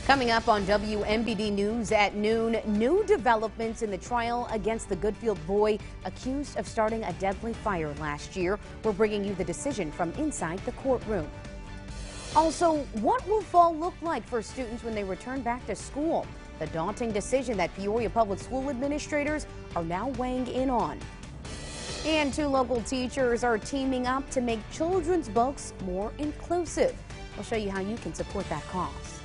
Coming up on WMBD News at noon, new developments in the trial against the Goodfield boy accused of starting a deadly fire last year. We're bringing you the decision from inside the courtroom. Also, what will fall look like for students when they return back to school? The daunting decision that Peoria Public School administrators are now weighing in on. And two local teachers are teaming up to make children's books more inclusive. We'll show you how you can support that cause.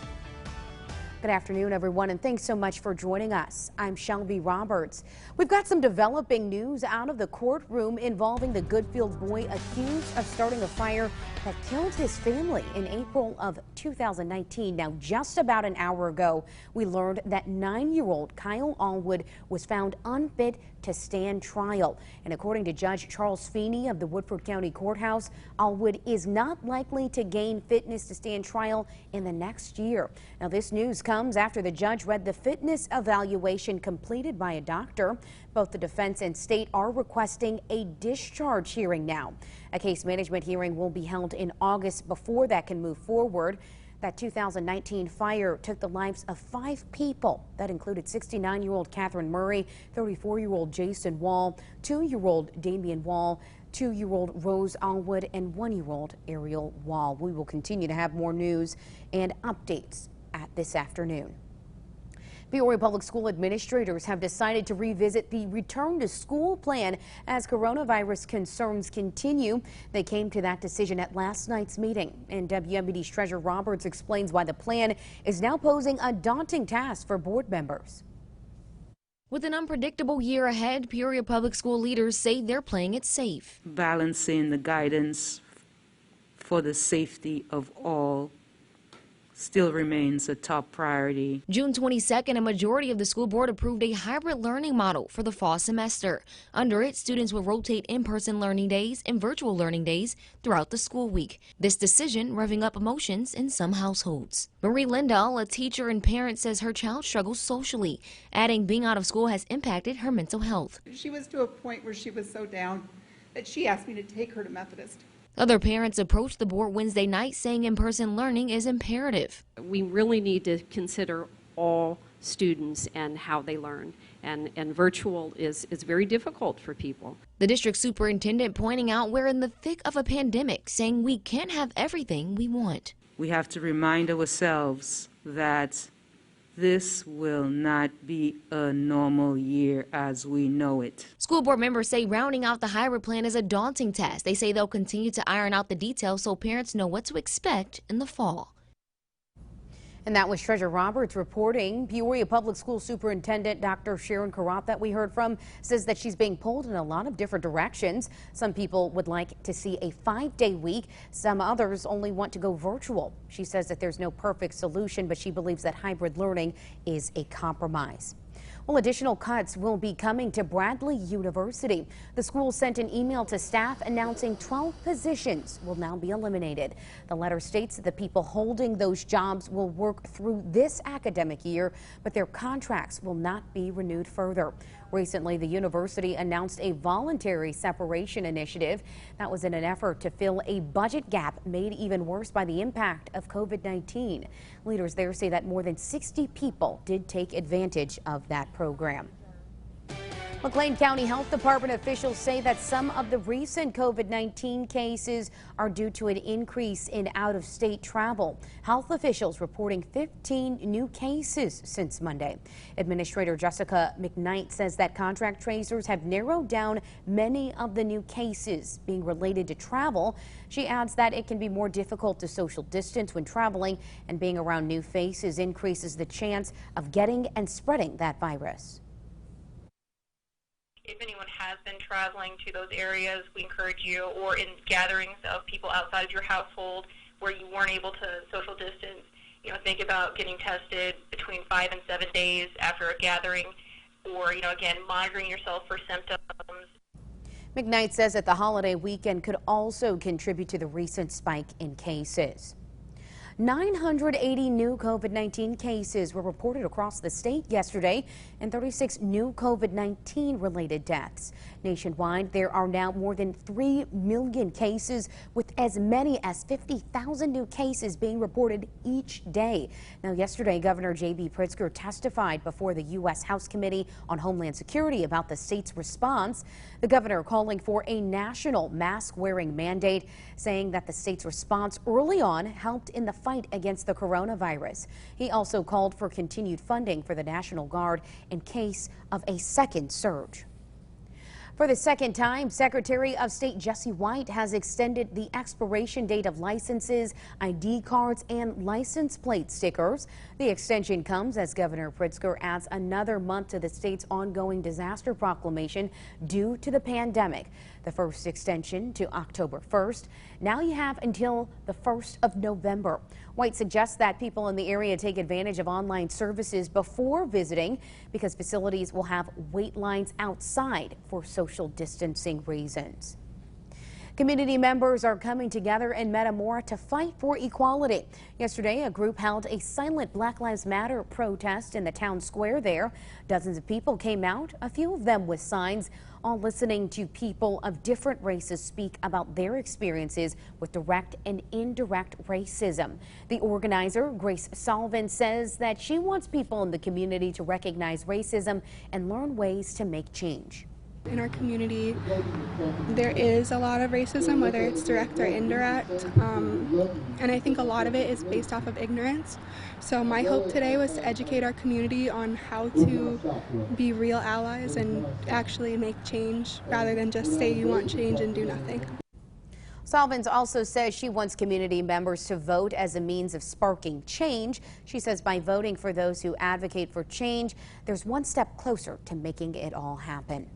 Good afternoon, everyone, and thanks so much for joining us. I'm Shelby Roberts. We've got some developing news out of the courtroom involving the Goodfield boy accused of starting a fire that killed his family in April of 2019. Now, just about an hour ago, we learned that 9-year-old Kyle ALWOOD was found unfit to stand trial. And according to Judge Charles Feeney of the Woodford County Courthouse, ALWOOD is not likely to gain fitness to stand trial in the next year. Now, this news comes after the judge read the fitness evaluation completed by a doctor. Both the defense and state are requesting a discharge hearing now. A case management hearing will be held in August before that can move forward. That 2019 fire took the lives of 5 people. That included 69-year-old Catherine Murray, 34-year-old Jason Wall, 2-year-old Damian Wall, 2-year-old Rose ALWOOD, and 1-year-old Ariel Wall. We will continue to have more news and updates at this afternoon. Peoria Public School administrators have decided to revisit the return to school plan as coronavirus concerns continue. They came to that decision at last night's meeting. And WMBD's Treasurer Roberts explains why the plan is now posing a daunting task for board members. With an unpredictable year ahead, Peoria Public School leaders say they're playing it safe. Balancing the guidance for the safety of all still remains a top priority. June 22nd, a majority of the school board approved a hybrid learning model for the fall semester. Under it, students will rotate in-person learning days and virtual learning days throughout the school week. This decision revving up emotions in some households. Marie Lindahl, a teacher and parent, says her child struggles socially, adding being out of school has impacted her mental health. She was to a point where she was so down that she asked me to take her to Methodist. Other parents approached the board Wednesday night saying in-person learning is imperative. We really need to consider all students and how they learn, and virtual is very difficult for people. The district superintendent pointing out we're in the thick of a pandemic, saying we can't have everything we want. We have to remind ourselves that this will not be a normal year as we know it. School board members say rounding out the hybrid plan is a daunting task. They say they'll continue to iron out the details so parents know what to expect in the fall. And that was Treasurer Roberts reporting. Peoria Public School Superintendent Dr. Sharon Karat that we heard from says that she's being pulled in a lot of different directions. Some people would like to see a 5-day week. Some others only want to go virtual. She says that there's no perfect solution, but she believes that hybrid learning is a compromise. Well, additional cuts will be coming to Bradley University. The school sent an email to staff announcing 12 positions will now be eliminated. The letter states that the people holding those jobs will work through this academic year, but their contracts will not be renewed further. Recently, the university announced a voluntary separation initiative. That was in an effort to fill a budget gap made even worse by the impact of COVID-19. Leaders there say that more than 60 people did take advantage of that program. McLean County Health Department officials say that some of the recent COVID-19 cases are due to an increase in out-of-state travel. Health officials reporting 15 new cases since Monday. Administrator Jessica McKnight says that contract tracers have narrowed down many of the new cases being related to travel. She adds that it can be more difficult to social distance when traveling, and being around new faces increases the chance of getting and spreading that virus. If anyone has been traveling to those areas, we encourage you, or in gatherings of people outside of your household where you weren't able to social distance, think about getting tested between 5 and 7 days after a gathering, or, again, monitoring yourself for symptoms. McKnight says that the holiday weekend could also contribute to the recent spike in cases. 980 new COVID-19 cases were reported across the state yesterday and 36 new COVID-19 related deaths. Nationwide, there are now more than 3 million cases, with as many as 50,000 new cases being reported each day. Now, yesterday, Governor J.B. Pritzker testified before the U.S. House Committee on Homeland Security about the state's response. The governor calling for a national mask-wearing mandate, saying that the state's response early on helped in the fight against the coronavirus. He also called for continued funding for the National Guard in case of a second surge. For the second time, Secretary of State Jesse White has extended the expiration date of licenses, ID cards, and license plate stickers. The extension comes as Governor Pritzker adds another month to the state's ongoing disaster proclamation due to the pandemic. The first extension to October 1st. Now you have until the 1st of November. White suggests that people in the area take advantage of online services before visiting because facilities will have wait lines outside for social distancing reasons. Community members are coming together in METAMORA to fight for equality. Yesterday, a group held a silent Black Lives Matter protest in the town square there. Dozens of people came out, a few of them with signs, all listening to people of different races speak about their experiences with direct and indirect racism. The organizer, Grace SALVANS, says that she wants people in the community to recognize racism and learn ways to make change. In our community, there is a lot of racism, whether it's direct or indirect, and I think a lot of it is based off of ignorance. So my hope today was to educate our community on how to be real allies and actually make change rather than just say you want change and do nothing. SALVANS also says she wants community members to vote as a means of sparking change. She says by voting for those who advocate for change, there's one step closer to making it all happen.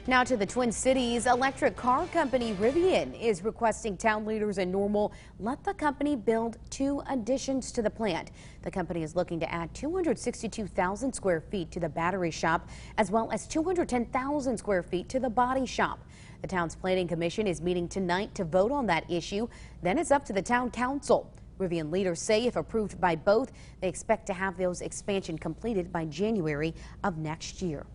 Now to the Twin Cities. Electric car company Rivian is requesting town leaders in Normal let the company build 2 additions to the plant. The company is looking to add 262,000 square feet to the battery shop, as well as 210,000 square feet to the body shop. The town's planning commission is meeting tonight to vote on that issue. Then it's up to the town council. Rivian leaders say if approved by both, they expect to have those expansion completed by January of next year.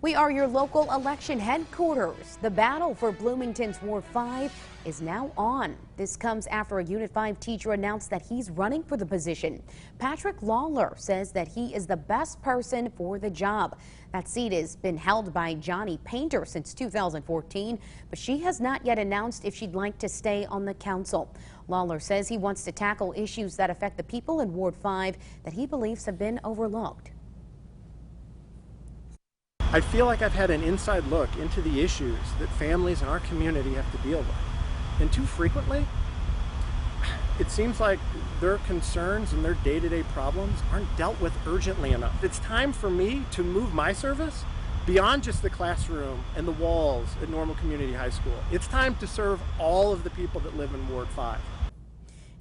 We are your local election headquarters. The battle for Bloomington's Ward 5 is now on. This comes after a Unit 5 teacher announced that he's running for the position. Patrick LAWLER says that he is the best person for the job. That seat has been held by Johnny Painter since 2014, but she has not yet announced if she'd like to stay on the council. LAWLER says he wants to tackle issues that affect the people in Ward 5 that he believes have been overlooked. I feel like I've had an inside look into the issues that families in our community have to deal with. And too frequently, it seems like their concerns and their day-to-day problems aren't dealt with urgently enough. It's time for me to move my service beyond just the classroom and the walls at Normal Community High School. It's time to serve all of the people that live in Ward 5.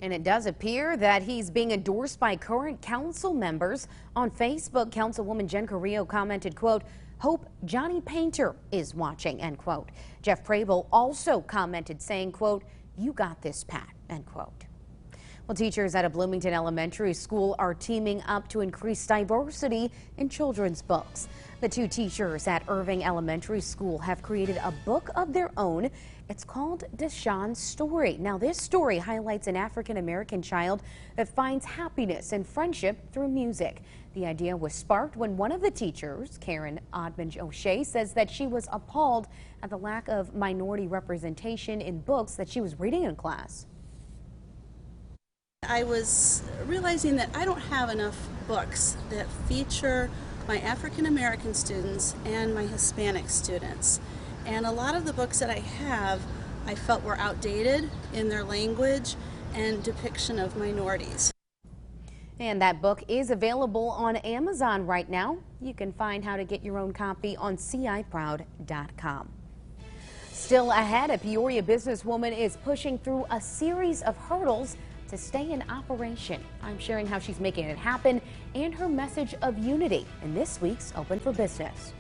And it does appear that he's being endorsed by current council members. On Facebook, Councilwoman Jen Carrillo commented, quote, "Hope Johnny Painter is watching," end quote. Jeff Preble also commented saying, quote, "You got this, Pat," end quote. Well, teachers at a Bloomington elementary school are teaming up to increase diversity in children's books. The 2 teachers at Irving Elementary School have created a book of their own. It's called Deshawn's Story. Now, this story highlights an African-American child that finds happiness and friendship through music. The idea was sparked when one of the teachers, Karen Odmage O'Shea, says that she was appalled at the lack of minority representation in books that she was reading in class. I was realizing that I don't have enough books that feature my African American students and my Hispanic students. And a lot of the books that I have, I felt were outdated in their language and depiction of minorities. And that book is available on Amazon right now. You can find how to get your own copy on ciproud.com. Still ahead, a Peoria businesswoman is pushing through a series of hurdles to stay in operation. I'm sharing how she's making it happen and her message of unity in this week's Open for Business.